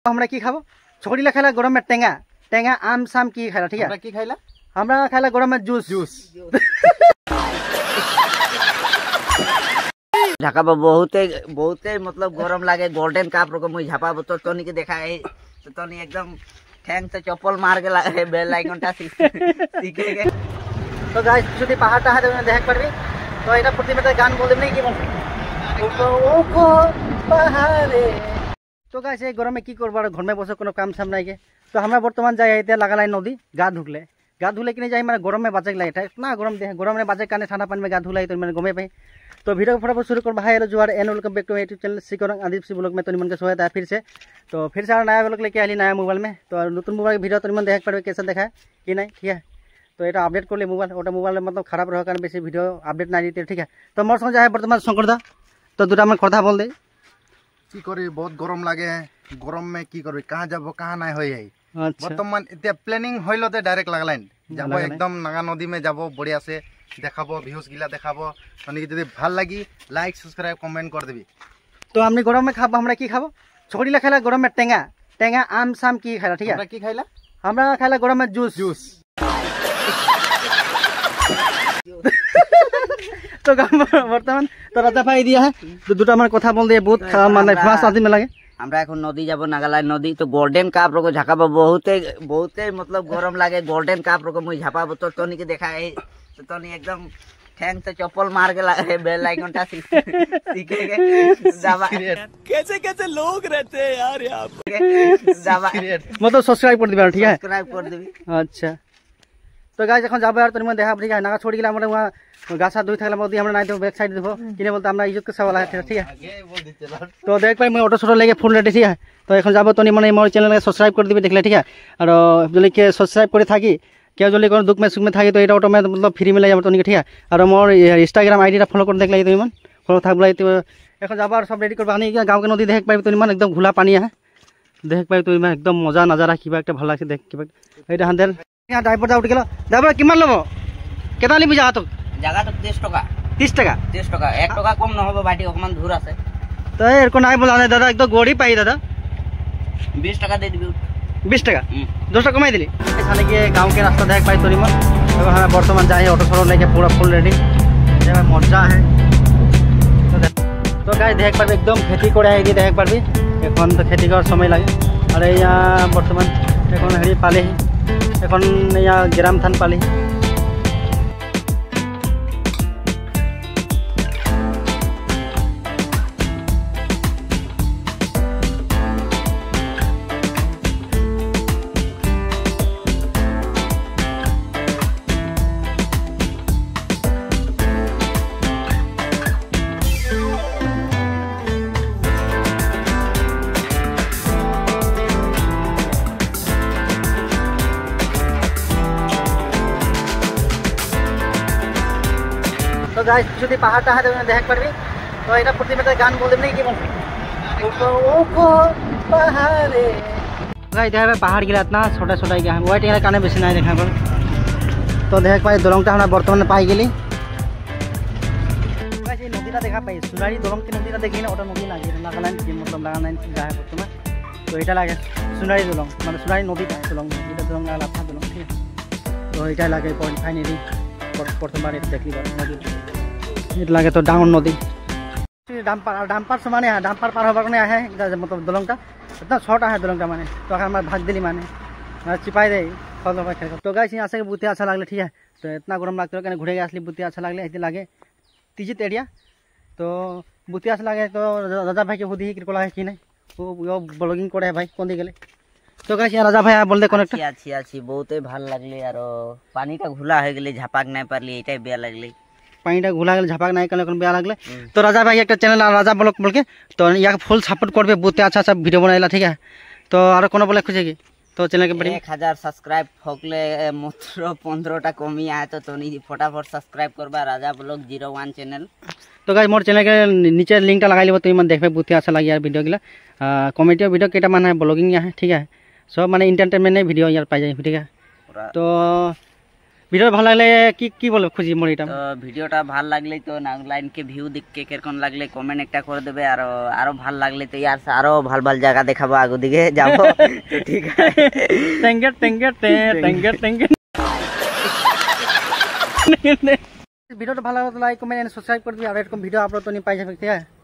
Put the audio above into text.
हमरा की खाबो छोड़ीला खाला गरम में टेंगा टेंगा आम साम की खाला ठीक है की खाइला हमरा खाला गरम में जूस जूस झापा बहुते बहुते मतलब गरम लागे गोल्डन काप रो मुई झापा तो तोनी के देखा है तो तोनी एकदम ठैंग से चप्पल मार के लागे बेल आइकनटा सीखे के तो गाइस যদি পাহাড়টা হাতে দেখ পারবি তো এটা প্রতিটা গান বলতে নেই কি বলবো ওকো পাহাড়ে তো গাইস এই গরমে কি করব আর ঘর মে বসে কোনো কাম সাম নাই के তো আমরা বর্তমান যাই এতে লাগালাই নদী গা ধুলে কিনে যাই মানে গরমে বাঁচে লাগে এটা না গরম দেহ গরমে বাঁচে কানে ঠান্ডা পানি में গা ধুলাই তো মানে গমে পাই तो वीडियो को फटाफट शुरू कर भाई हेलो जुआर and welcome back to my YouTube channel सिकोरंग आदिप सी ब्लॉग में तो निमन के स्वागत है फिर से नया ब्लॉग लेके आली नया मोबाइल में तो नतून मोबाइल वीडियो तो निमन देख पारबे कैसे देखा कि नहीं ठीक है तो ये अपडेट कर ले मोबाइल ओटा मोबाइल मतलब खराब रहा कारण बेसी वीडियो अपडेट ना दीते ठीक है तो मोर संग जाए वर्तमान शंकर दा तो दुटा मन कथा बोल दे की करी बहुत गरम लागे गरम में की करबे कहां जाबो कहां নাই होई है अच्छा वर्तमान इते प्लानिंग होइलोते डायरेक्ट लागलाइन जाबो एकदम नागा नदी में जाबो बढ़िया से देखाबो व्यूज गिला देखाबो तनी जदी ভাল লাগি लाइक सब्सक्राइब कमेंट कर देबी तो हमनी गरम में खाबो हमरा की खाबो छोड़ीला खाला गरम में टेंगा टेंगा आम साम की खाला ठीक है हमरा की खाइला हमरा खाला गरम में जूस जूस तो बर्तमान तो राजा भाई दिया है तो दुटा मन कथा बोल दिए बहुत মানে ফাস্ট आदमी में लगे আমরা এখন নদী যাব নাগালাইন নদী তো গোল্ডেন কাপ रो झापा बहुते बहुते मतलब गरम लागे गोल्डन काप रो मुई झापा तो तोनी के देखा है तो तोनी एकदम ठैंग से चप्पल मार के लागे बेल आइकनटा सीखे के जावा कैसे लोग रहते हैं यार यहां पे जावा मतलब सब्सक्राइब कर दिबा ठीक है सब्सक्राइब कर देबी अच्छा तो गाइस এখন যাব আর তুমি দেখা ঠিক আছে নাগা छोड़ গেলা আমরা গাছা দুই থাকলে মধ্যে আমরা নাই তো ব্যাক সাইড দেবো কিনে বলতে আমরা ইজ্জত के सवाल है ठीक है तो देख भाई मैं ऑटो छोटो लेके फुल रेडी ठीक है तो এখন যাব तो মানে मोर चैनल के सब्सक्राइब कर दिबे देखले ठीक है और जल्दी के सब्सक्राइब करे थाकी क्या जल्दी कोनो दुख में सुख में थाकी तो एटा ऑटो में मतलब फ्री में ले যাব तो ठीक है और मोर इंस्टाग्राम आईडी टा फॉलो कर देखले तो मन फॉलो থাকবলাই तो এখন যাব আর सब रेडी करबा नहीं गांव के नदी देख पाबি तो मन एकदम घुला पानी है देख पाबि तो एकदम मजा नजारा किबा একটা ভাল লাগছে देख किबा एटा हांदेल यहाँ ड्राइवर उठ गल ड्राइवर कि लब केता लिबि जगह तो 30 টাকা 30 টাকা 30 টাকা 1 টাকা কম ন হবে বাটি অকমান দূর আছে তো এর কোন নাই বলা নাই দাদা একদম গড়ি পাই দাদা 20 টাকা दे दिबी 20 টাকা 10 টাকা कमाई दिली এখানে গিয়ে गांव के रास्ता देख पाई तोरी मन और हम वर्तमान जाए ऑटो छोड़ो लेके पूरा फुल रेडी जगह मजा है तो गाइस देख पाबी एकदम खेती करे आइदी देख पाबी এখন তো खेती कर समय लागे और यहाँ वर्तमान এখন হেৰি পালে এখন ইয়া গ্রাম থান পালি तो गाइस যদি পাহাড়টা হাতে দেখ পারবি তো এটা প্রতিটা গান বলতে নেই কি বলবো ওকো পাহাড়ে गाइस देखा पहाड़ गिला इतना छोटा छोटा गया है व्हाइट यहाँ काने बेसी नहीं देखा पर तो देख पाई दलंगटा हमरा बर्तमान पाई गेली गाइस ये नदीटा देखा पाई सुनारी दलंग की नदीटा देखी ना ओटा नदी ना गिरा नागालैंड की मतलब नागालैंड जाए बर्तमान तो এটা লাগে सुनारी दलंग মানে सुनारी नदीटा दलंग এটা दलंग लाफा दलंग ठीक है तो এটা লাগে पॉइंट फाइनली प्रथमबार देखली नदी এটা লাগে তো ডাঙর নদী ডাম্পার সমানে ডাম্পার পার হবার কারণে আহে मतलब দলংটা इतना छोटा है दलंगटा माने तो अगर मैं भाग दिली माने चिपाई दे तो गाइस यहाँ से बुते अच्छा लगले ठीक है तो इतना गरम लगते हो घुरे असली बुते अच्छा लगले ऐसे लागे तीजित एरिया तो बुते अच्छा लगे तो राजा भाई के बुद्धि किरकोला है कि नहीं वो ब्लॉगिंग करे भाई कौन दी गेले तो गाइस यहाँ राजा भाई बोल दे कनेक्ट अच्छी बहुते ভাল লাগলে আর পানিটা ঘোলা হয়ে গেলে ঝাপাক নাই পারলি এটাই বেয়া লাগলে पानीटा घुला गए झापाक नहीं कल बेया लगले तो राजा भाई एक चैनल राजा ब्लॉग बोल के तो यहाँ फुल सपोर्ट करबे बहुते अच्छा अच्छा वीडियो बनाइला ठीक है तो और कोनो बोले खुजे की तो चैनल के बड़ी 1000 सब्सक्राइब होकले मात्र 15टा कमी आए तो तोनी फटाफट सब्सक्राइब करबा राजा ब्लॉग 01 चैनल तो गाइस मोर चैनल के नीचे लिंक टा लगाई लेबो तो मन देखबे बहुते अच्छा लगे यार वीडियो गिला कॉमेडी वीडियो केटा माने ब्लॉगिंग है ठीक है सब माने एंटरटेनमेंट वीडियो यार पाई जाए ठीक है तो ভিডিও ভালো লাগলে কি বলে খুঁজি মোর এটা তো ভিডিওটা ভাল লাগলে তো নাগলাইন কে ভিউ দেখকে কেরকম লাগলে কমেন্ট একটা করে দেবে আর আরো ভাল লাগলে তো ইয়ার আরো ভাল ভাল জায়গা দেখাবো আগু দিকে যাবো তো ঠিক আছে ট্যাঙ্গের ভিডিওটা ভালো লাগলে লাইক কমেন্ট এন্ড সাবস্ক্রাইব করে দিবি আর এরকম ভিডিও আপলোড তো নি পাই যাবে ঠিক আছে